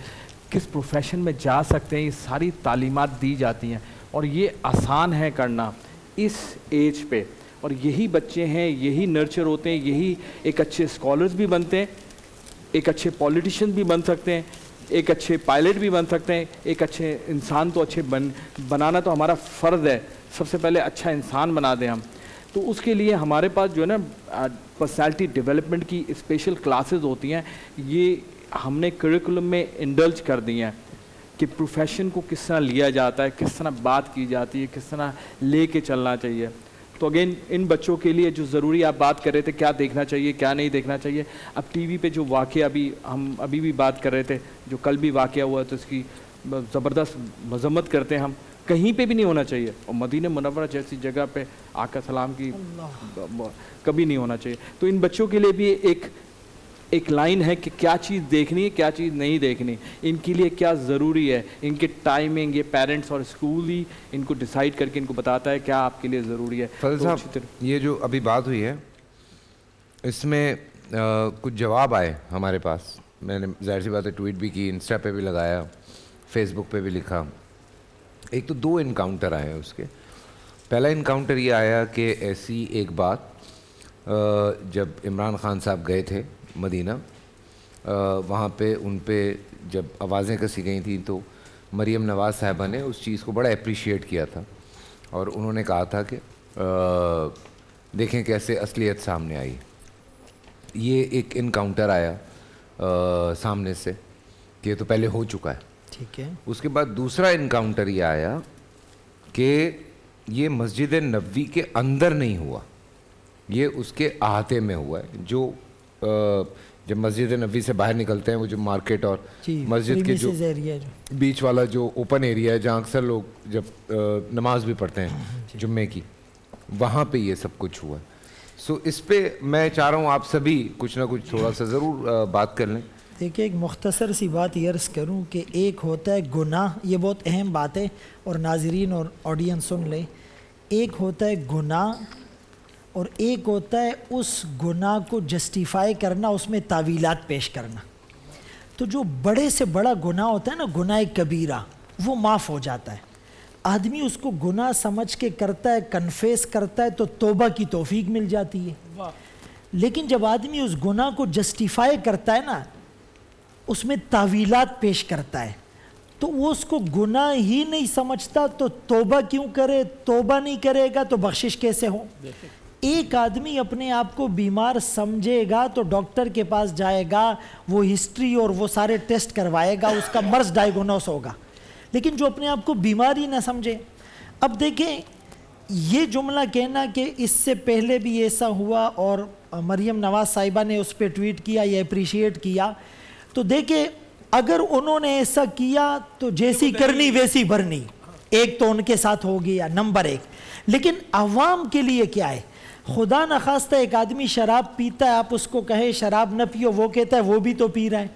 S4: کس پروفیشن میں جا سکتے ہیں، یہ ساری تعلیمات دی جاتی ہیں، اور یہ آسان ہے کرنا۔ اس ایج پہ. اور یہی بچے ہیں, یہی نرچر ہوتے ہیں, یہی ایک اچھے اسکالرز بھی بنتے ہیں, ایک اچھے پولیٹیشین بھی بن سکتے ہیں, ایک اچھے پائلٹ بھی بن سکتے ہیں. ایک اچھے انسان تو اچھے بنانا تو ہمارا فرض ہے, سب سے پہلے اچھا انسان بنا دیں ہم. تو اس کے لیے ہمارے پاس جو ہے نا پرسنالٹی ڈیولپمنٹ کی اسپیشل کلاسز ہوتی ہیں, یہ ہم نے کریکولم میں انڈلج کر دی ہیں کہ پروفیشن کو کس طرح لیا جاتا ہے, کس طرح بات کی جاتی ہے, کس طرح لے کے چلنا چاہیے. تو اگین ان بچوں کے لیے جو ضروری آپ بات کر رہے تھے کیا دیکھنا چاہیے کیا نہیں دیکھنا چاہیے, اب ٹی وی پہ جو واقعہ ہم ابھی بھی بات کر رہے تھے, جو کل بھی واقعہ ہوا تو اس کی زبردست مذمت کرتے ہیں ہم, کہیں پہ بھی نہیں ہونا چاہیے. اور مدینہ منورہ جیسی جگہ پہ آقا سلام کی کبھی نہیں ہونا چاہیے. تو ان بچوں کے لیے بھی ایک لائن ہے کہ کیا چیز دیکھنی ہے کیا چیز نہیں دیکھنی, ان کے لیے کیا ضروری ہے, ان کے ٹائمنگ یہ پیرنٹس اور اسکول ہی ان کو ڈیسائیڈ کر کے ان کو بتاتا ہے کیا آپ کے لیے ضروری ہے.
S1: فضل صاحب, یہ جو ابھی بات ہوئی ہے اس میں کچھ جواب آئے ہمارے پاس, میں نے ظاہر سی بات ہے ٹویٹ بھی کی, انسٹا پہ بھی لگایا, فیس بک پہ بھی لکھا. ایک تو 2 انکاؤنٹر آئے ہیں اس کے. پہلا انکاؤنٹر یہ آیا کہ ایسی ایک بات جب عمران خان صاحب گئے تھے مدینہ, وہاں پہ ان پہ جب آوازیں کسی گئی تھیں تو مریم نواز صاحبہ نے اس چیز کو بڑا اپریشیٹ کیا تھا, اور انہوں نے کہا تھا کہ دیکھیں کیسے اصلیت سامنے آئی. یہ ایک انکاؤنٹر آیا سامنے سے کہ یہ تو پہلے ہو چکا ہے.
S2: ٹھیک ہے.
S1: اس کے بعد دوسرا انکاؤنٹر یہ آیا کہ یہ مسجد نبوی کے اندر نہیں ہوا, یہ اس کے احاطے میں ہوا ہے. جو جب مسجد نبوی سے باہر نکلتے ہیں وہ جو مارکیٹ اور مسجد کے جو بیچ والا جو اوپن ایریا ہے جہاں اکثر لوگ جب نماز بھی پڑھتے ہیں جمعے کی, وہاں پہ یہ سب کچھ ہوا ہے. سو اس پہ میں چاہ رہا ہوں آپ سبھی کچھ نہ کچھ تھوڑا سا ضرور بات کر لیں.
S2: دیکھیں ایک مختصر سی بات یہ عرض کروں کہ ایک ہوتا ہے گناہ, یہ بہت اہم بات ہے اور ناظرین اور آڈینس سن لیں. ایک ہوتا ہے گناہ اور ایک ہوتا ہے اس گناہ کو جسٹیفائی کرنا, اس میں تعویلات پیش کرنا. تو جو بڑے سے بڑا گناہ ہوتا ہے نا, گناہ کبیرہ, وہ معاف ہو جاتا ہے. آدمی اس کو گناہ سمجھ کے کرتا ہے, کنفیس کرتا ہے تو توبہ کی توفیق مل جاتی ہے. لیکن جب آدمی اس گناہ کو جسٹیفائی کرتا ہے نا, اس میں تعویلات پیش کرتا ہے, تو وہ اس کو گناہ ہی نہیں سمجھتا, تو توبہ کیوں کرے, توبہ نہیں کرے گا تو بخشش کیسے ہو. ایک آدمی اپنے آپ کو بیمار سمجھے گا تو ڈاکٹر کے پاس جائے گا, وہ ہسٹری اور وہ سارے ٹیسٹ کروائے گا, اس کا مرض ڈائیگنوس ہوگا. لیکن جو اپنے آپ کو بیمار ہی نہ سمجھے. اب دیکھیں یہ جملہ کہنا کہ اس سے پہلے بھی ایسا ہوا اور مریم نواز صاحبہ نے اس پہ ٹویٹ کیا, یہ اپریشیٹ کیا, تو دیکھیں اگر انہوں نے ایسا کیا تو جیسی کرنی ویسی بھرنی, ایک تو ان کے ساتھ ہو گیا نمبر 1. لیکن عوام کے لیے کیا ہے؟ خدا نخواستہ ایک آدمی شراب پیتا ہے, آپ اس کو کہے شراب نہ پیو, وہ کہتا ہے وہ بھی تو پی رہا ہے.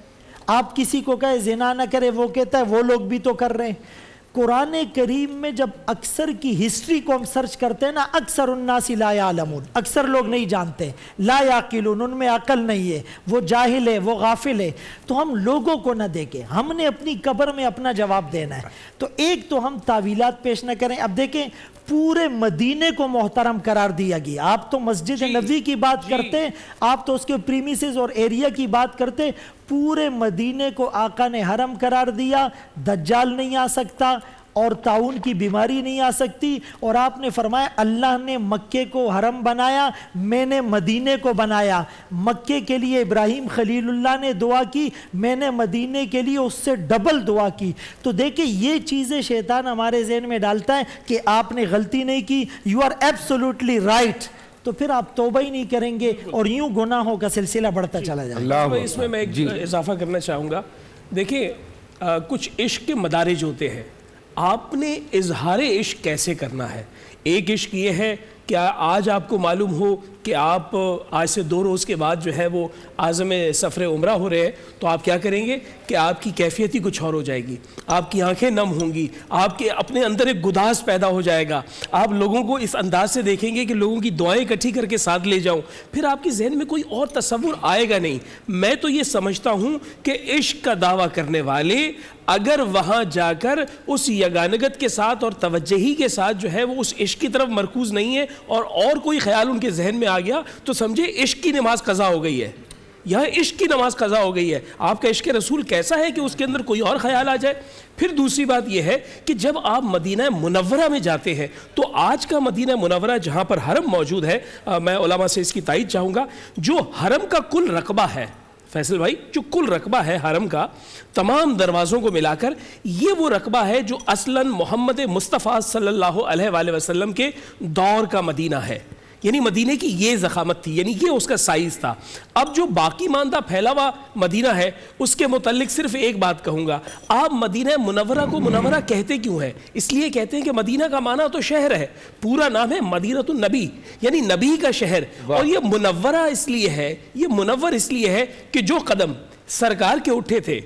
S2: آپ کسی کو کہے زنا نہ کرے, وہ کہتا ہے وہ لوگ بھی تو کر رہے ہیں. قرآن کریم میں جب اکثر کی ہسٹری کو ہم سرچ کرتے ہیں نا, اکثر الناس لا یعلمون, اکثر لوگ نہیں جانتے, لا یعقلون, ان میں عقل نہیں ہے, وہ جاہل ہے, وہ غافل ہے. تو ہم لوگوں کو نہ دیکھیں, ہم نے اپنی قبر میں اپنا جواب دینا ہے. تو ایک تو ہم تعویلات پیش نہ کریں. اب دیکھیں پورے مدینے کو محترم قرار دیا گیا. آپ تو مسجد نبوی کی بات کرتے, آپ تو اس کے پریمیسز اور ایریا کی بات کرتے, پورے مدینے کو آقا نے حرم قرار دیا. دجال نہیں آ سکتا اور طاعون کی بیماری نہیں آ سکتی. اور آپ نے فرمایا اللہ نے مکے کو حرم بنایا, میں نے مدینے کو بنایا. مکے کے لیے ابراہیم خلیل اللہ نے دعا کی, میں نے مدینے کے لیے اس سے ڈبل دعا کی. تو دیکھیں یہ چیزیں شیطان ہمارے ذہن میں ڈالتا ہے کہ آپ نے غلطی نہیں کی, یو آر ایبسولوٹلی رائٹ, تو پھر آپ توبہ ہی نہیں کریں گے اور یوں گناہوں کا سلسلہ بڑھتا چلا جائے گا.
S6: اس میں ایک اضافہ کرنا چاہوں گا. دیکھیں کچھ عشق کے مدارج ہوتے ہیں, آپ نے اظہار عشق کیسے کرنا ہے. ایک عشق یہ ہے کیا آج آپ کو معلوم ہو کہ آپ آج سے 2 روز کے بعد جو ہے وہ عازم سفر عمرہ ہو رہے ہیں، تو آپ کیا کریں گے کہ آپ کی کیفیت ہی کچھ اور ہو جائے گی، آپ کی آنکھیں نم ہوں گی، آپ کے اپنے اندر ایک گداز پیدا ہو جائے گا، آپ لوگوں کو اس انداز سے دیکھیں گے کہ لوگوں کی دعائیں اکٹھی کر کے ساتھ لے جاؤں، پھر آپ کے ذہن میں کوئی اور تصور آئے گا نہیں۔ میں تو یہ سمجھتا ہوں کہ عشق کا دعویٰ کرنے والے اگر وہاں جا کر اس یگانگت کے ساتھ اور توجہی کے ساتھ جو ہے وہ اس عشق کی طرف مرکوز نہیں ہے اور کوئی خیال ان کے ذہن میں آ گیا، تو سمجھے عشق کی نماز قضا ہو گئی ہے، یہاں عشق کی نماز قضا ہو گئی ہے۔ آپ کا عشق رسول کیسا ہے کہ اس کے اندر کوئی اور خیال آ جائے؟ پھر دوسری بات یہ ہے کہ جب آپ مدینہ منورہ میں جاتے ہیں تو آج کا مدینہ منورہ جہاں پر حرم موجود ہے، میں علماء سے اس کی تائید چاہوں گا، جو حرم کا کل رقبہ ہے فیصل بھائی، جو کل رقبہ ہے حرم کا تمام دروازوں کو ملا کر، یہ وہ رقبہ ہے جو اصلاً محمد مصطفیٰ صلی اللہ علیہ وآلہ وسلم کے دور کا مدینہ ہے، یعنی مدینے کی یہ ضخامت تھی، یعنی یہ اس کا سائز تھا۔ اب جو باقی ماندہ پھیلا ہوا مدینہ ہے اس کے متعلق صرف ایک بات کہوں گا، آپ مدینہ منورہ کو منورہ کہتے کیوں ہیں؟ اس لیے کہتے ہیں کہ مدینہ کا معنی تو شہر ہے، پورا نام ہے مدینۃ النبی، یعنی نبی کا شہر، اور یہ منورہ اس لیے ہے، یہ منور اس لیے ہے کہ جو قدم سرکار کے اٹھے تھے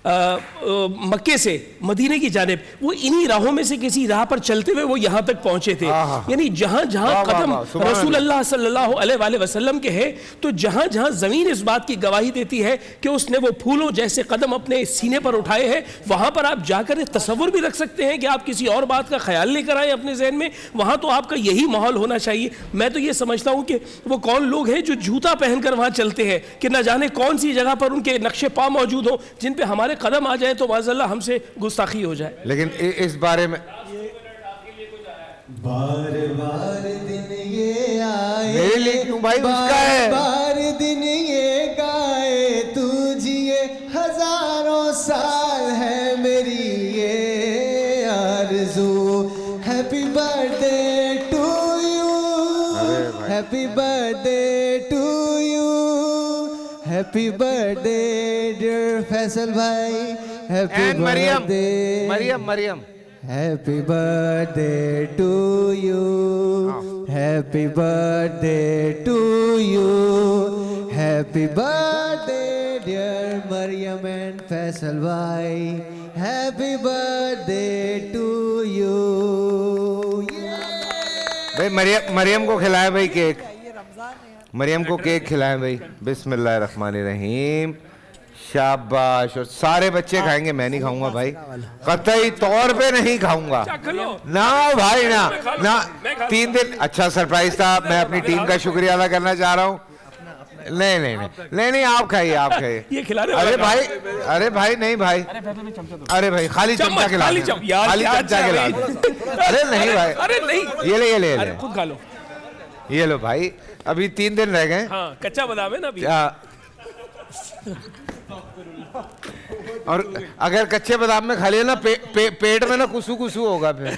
S6: مکے سے مدینے کی جانب، وہ انہی راہوں میں سے کسی راہ پر چلتے ہوئے وہ یہاں تک پہنچے تھے، یعنی جہاں جہاں قدم رسول اللہ صلی اللہ علیہ وآلہ وسلم کے ہے، تو جہاں جہاں زمین اس بات کی گواہی دیتی ہے کہ اس نے وہ پھولوں جیسے قدم اپنے سینے پر اٹھائے ہیں، وہاں پر آپ جا کر تصور بھی رکھ سکتے ہیں کہ آپ کسی اور بات کا خیال لے کر آئیں اپنے ذہن میں، وہاں تو آپ کا یہی ماحول ہونا چاہیے۔ میں تو یہ سمجھتا ہوں کہ وہ کون لوگ ہیں جو جوتا پہن کر وہاں چلتے ہیں کہ نہ جانے کون سی جگہ پر ان کے نقش پا موجود ہوں جن پہ ہمارے قدم آ جائے تو معاذاللہ ہم سے گستاخی ہو جائے۔
S1: لیکن اس بارے میں
S8: بار بار دن یہ آئے،
S1: میرے لیے کیوں بھائی اس کا ہے،
S8: بار دن یہ گائے، تو جیے ہزاروں سال ہے میری یہ آرزو، happy birthday to you, happy birthday to you, happy birthday dear Faisal بھائی، happy birthday
S1: Maryam
S8: happy birthday to you, happy birthday to you, happy birthday dear Maryam and Faisal بھائی، happy birthday to you.
S1: بھائی مریم کو کھلائے بھائی cake, مریم کو cake کھلائیں بھائی، بسم اللہ الرحمن الرحیم، شاباش۔ اور سارے بچے کھائیں گے، میں نہیں کھاؤں گا بھائی، قطعی طور پہ نہیں کھاؤں گا، نہ بھائی نہ 3 دن۔ اچھا سرپرائز تھا، میں اپنی ٹیم کا شکریہ ادا کرنا چاہ رہا ہوں۔ نہیں آپ کھائیے، آپ کھائیے۔ ارے بھائی نہیں بھائی، ارے بھائی خالی چمچہ کھلا دیں، خالی چمچہ کھلا دیں۔ ارے نہیں بھائی، یہ لے
S6: خود کھا لو،
S1: یہ لو بھائی، ابھی 3 دن رہ گئے،
S6: ہاں کچا بادام ہے نا ابھی،
S1: اور اگر کچے بادام میں کھا لیا نا پیٹ میں نا کسو کسو ہوگا پھر۔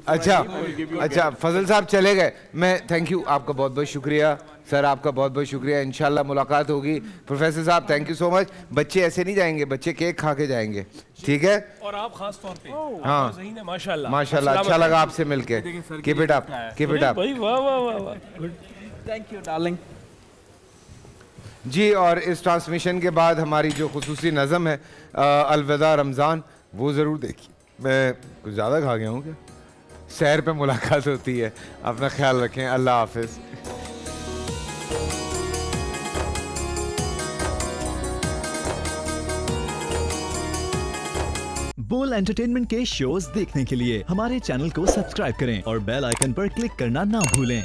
S1: اچھا فضل صاحب چلے گئے، میں تھینک یو، آپ کا بہت بہت شکریہ سر، آپ کا بہت بہت شکریہ، انشاءاللہ ملاقات ہوگی۔ پروفیسر صاحب تھینک یو سو مچ۔ بچے ایسے نہیں جائیں گے، بچے کیک کھا کے جائیں گے، ٹھیک ہے؟
S6: اور آپ خاص طور پہ،
S1: ہاں
S6: ماشاءاللہ
S1: ماشاءاللہ، اچھا لگا آپ سے مل کے، keep it up, keep it up
S6: بھائی، واہ واہ واہ واہ،
S4: تھینک یو ڈارلنگ۔
S1: جی، اور اس ٹرانسمیشن کے بعد ہماری جو خصوصی نظم ہے الوداع رمضان، وہ ضرور دیکھیے۔ میں کچھ زیادہ کھا گیا ہوں کیا؟ سحر پہ ملاقات ہوتی ہے، اپنا خیال رکھیں، اللہ حافظ۔
S9: بول انٹرٹینمنٹ کے شوز دیکھنے کے لیے ہمارے چینل کو سبسکرائب کریں اور بیل آئیکن پر کلک کرنا نہ بھولیں۔